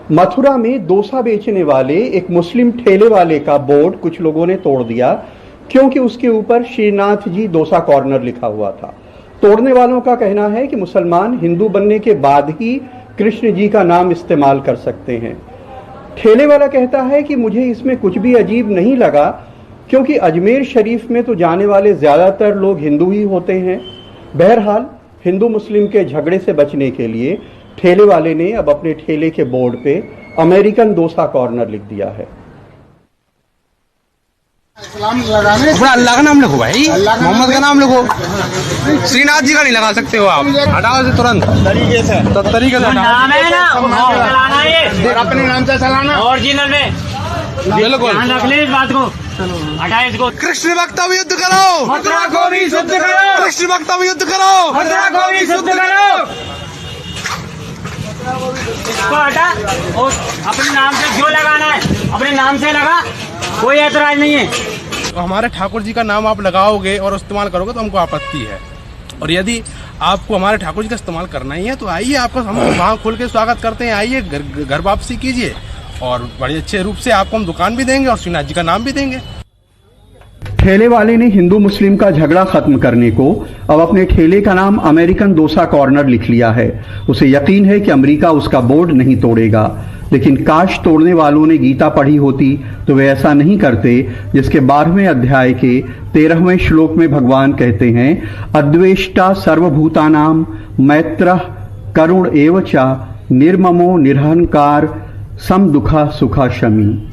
मथुरा में डोसा बेचने वाले एक मुस्लिम ठेले वाले का बोर्ड कुछ लोगों ने तोड़ दिया क्योंकि उसके ऊपर श्रीनाथ जी डोसा कॉर्नर लिखा हुआ था। तोड़ने वालों का कहना है कि मुसलमान हिंदू बनने के बाद ही कृष्ण जी का नाम इस्तेमाल कर सकते हैं। ठेले वाला कहता है कि मुझे इसमें कुछ भी अजीब नहीं लगा क्योंकि अजमेर शरीफ में तो जाने वाले ज्यादातर लोग हिंदू ही होते हैं। बहरहाल हिंदू मुस्लिम के झगड़े से बचने के लिए ठेले वाले ने अब अपने ठेले के बोर्ड पे अमेरिकन डोसा कॉर्नर लिख दिया है। अपना अल्लाह का नाम लिखो भाई, मोहम्मद का नाम लिखो, श्रीनाथ जी का नहीं लगा सकते हो आप। हटाओ से तुरंत तरीके से नाम है ना, चलाना ये अपने नाम से चलाना ओरिजिनल में। बिल्कुल रख ले इस बात को, हटा इसको। कृष्ण भक्ता भी युद्ध करो, मथुरा को भी शुद्ध करो, कृष्ण भक्ता भी युद्ध करो, मथुरा को भी शुद्ध करो। इसको हटा और अपने नाम से जो लगाना है अपने नाम से लगा, कोई ऐतराज नहीं है। तो हमारे ठाकुर जी का नाम आप लगाओगे और इस्तेमाल करोगे तो हमको आपत्ति है। और यदि आपको हमारे ठाकुर जी का इस्तेमाल करना ही है तो आइए, आपका हम वहाँ खोल के स्वागत करते हैं। आइए, घर वापसी कीजिए और बड़े अच्छे रूप से आपको हम दुकान भी देंगे और श्रीनाथ जी का नाम भी देंगे। ठेले वाले ने हिंदू मुस्लिम का झगड़ा खत्म करने को अब अपने ठेले का नाम अमेरिकन डोसा कॉर्नर लिख लिया है। उसे यकीन है कि अमेरिका उसका बोर्ड नहीं तोड़ेगा, लेकिन काश तोड़ने वालों ने गीता पढ़ी होती तो वे ऐसा नहीं करते, जिसके 12वें अध्याय के 13वें श्लोक में भगवान कहते हैं, अद्वेष्टा सर्वभूतानाम मैत्रः करुण एव च निर्ममो निरहंकार सम दुखा सुखा शमी।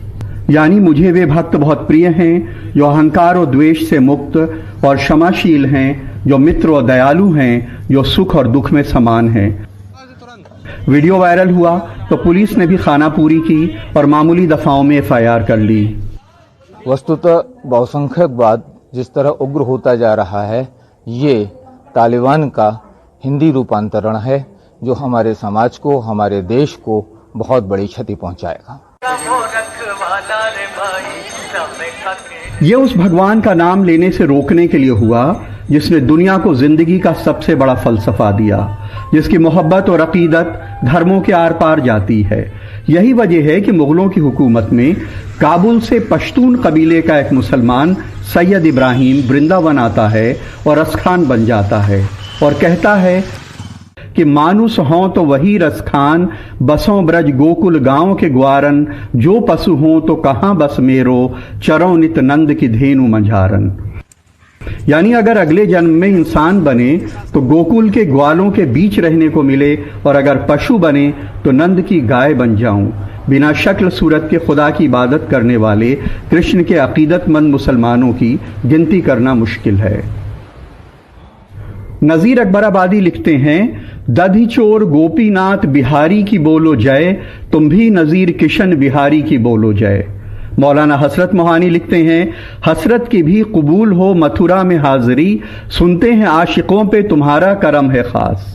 यानी मुझे वे भक्त बहुत प्रिय हैं जो अहंकार और द्वेष से मुक्त और क्षमाशील हैं, जो मित्र और दयालु हैं, जो सुख और दुख में समान हैं। वीडियो वायरल हुआ तो पुलिस ने भी खानापूरी की और मामूली दफाओं में एफआईआर कर ली। वस्तुतः बहुसंख्यकवाद जिस तरह उग्र होता जा रहा है, ये तालिबान का हिंदी रूपांतरण है जो हमारे समाज को, हमारे देश को बहुत बड़ी क्षति पहुंचाएगा। ये उस भगवान का नाम लेने से रोकने के लिए हुआ जिसने दुनिया को जिंदगी का सबसे बड़ा फलसफा दिया, जिसकी मोहब्बत और अकीदत धर्मों के आर पार जाती है। यही वजह है कि मुगलों की हुकूमत में काबुल से पश्तून कबीले का एक मुसलमान सैयद इब्राहिम वृंदावन आता है और रसखान बन जाता है और कहता है कि मानुस हों तो वही रसखान, बसों ब्रज गोकुल गांव के ग्वारन, जो पशु हों तो कहां बस मेरो, चरों नित नंद की धेनु मंझारन। यानी अगर अगले जन्म में इंसान बने तो गोकुल के ग्वालों के बीच रहने को मिले और अगर पशु बने तो नंद की गाय बन जाऊं। बिना शक्ल सूरत के खुदा की इबादत करने वाले कृष्ण के अकीदतमंद मुसलमानों की गिनती करना मुश्किल है। नजीर अकबराबादी लिखते हैं, दधी चोर गोपीनाथ बिहारी की बोलो जय, तुम भी नजीर किशन बिहारी की बोलो जय। मौलाना हसरत मोहानी लिखते हैं, हसरत की भी कबूल हो मथुरा में हाजिरी, सुनते हैं आशिकों पे तुम्हारा करम है खास।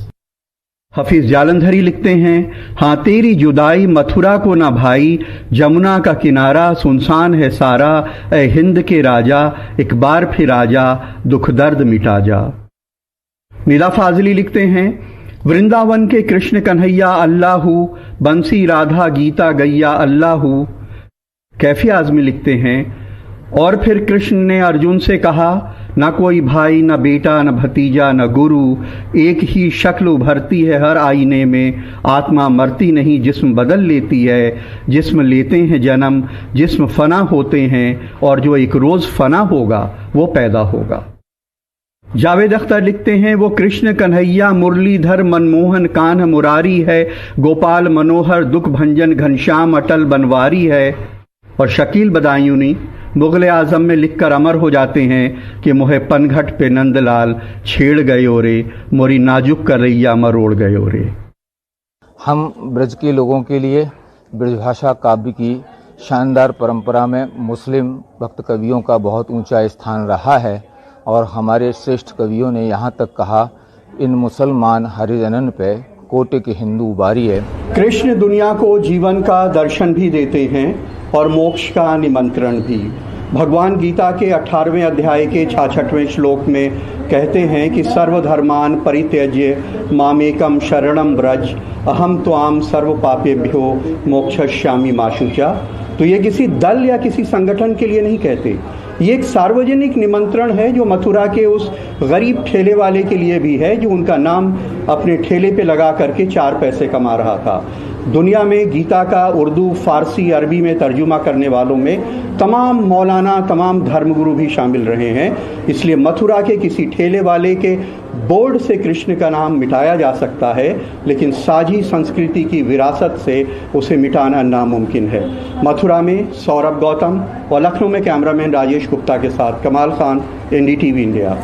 हफीज जालंधरी लिखते हैं, हाँ तेरी जुदाई मथुरा को ना भाई, जमुना का किनारा सुनसान है सारा, ए हिंद के राजा एक बार फिर आजा, दुख दर्द मिटा जा। निदा फाजली लिखते हैं, वृंदावन के कृष्ण कन्हैया अल्लाहू, बंसी राधा गीता गैया अल्लाहू। कैफी आजमी लिखते हैं, और फिर कृष्ण ने अर्जुन से कहा, न कोई भाई न बेटा न भतीजा न गुरु, एक ही शक्ल उभरती है हर आईने में, आत्मा मरती नहीं जिस्म बदल लेती है, जिस्म लेते हैं जन्म जिस्म फना होते हैं, और जो एक रोज फना होगा वो पैदा होगा। जावेद अख्तर लिखते हैं, वो कृष्ण कन्हैया मुरलीधर मनमोहन कान्ह मुरारी है, गोपाल मनोहर दुख भंजन घनश्याम अटल बनवारी है। और शकील बदायूनी मुगल आजम में लिखकर अमर हो जाते हैं कि मोहे पनघट पे नंदलाल छेड़ गयो रे, मोरी नाजुक करैया मरोड़ गयो रे। हम ब्रज के लोगों के लिए ब्रजभाषा काव्य की शानदार परंपरा में मुस्लिम भक्त कवियों का बहुत ऊंचा स्थान रहा है और हमारे श्रेष्ठ कवियों ने यहाँ तक कहा, इन मुसलमान हरिजनन पे कोटे के हिंदू उबारी है। कृष्ण दुनिया को जीवन का दर्शन भी देते हैं और मोक्ष का निमंत्रण भी। भगवान गीता के 18वें अध्याय के 66वें श्लोक में कहते हैं कि सर्वधर्मान परित्यज्य मामेकम शरणम व्रज अहम त्वाम सर्व पापेभ्यो मोक्षयिष्यामि मा शुचा। तो ये किसी दल या किसी संगठन के लिए नहीं कहते, ये एक सार्वजनिक निमंत्रण है जो मथुरा के उस गरीब ठेले वाले के लिए भी है जो उनका नाम अपने ठेले पे लगा करके 4 पैसे कमा रहा था। दुनिया में गीता का उर्दू, फारसी, अरबी में तर्जुमा करने वालों में तमाम मौलाना, तमाम धर्मगुरु भी शामिल रहे हैं। इसलिए मथुरा के किसी ठेले वाले के बोर्ड से कृष्ण का नाम मिटाया जा सकता है, लेकिन साझी संस्कृति की विरासत से उसे मिटाना नामुमकिन है। मथुरा में सौरभ गौतम और लखनऊ में कैमरामैन राजेश गुप्ता के साथ कमाल खान, NDTV इंडिया।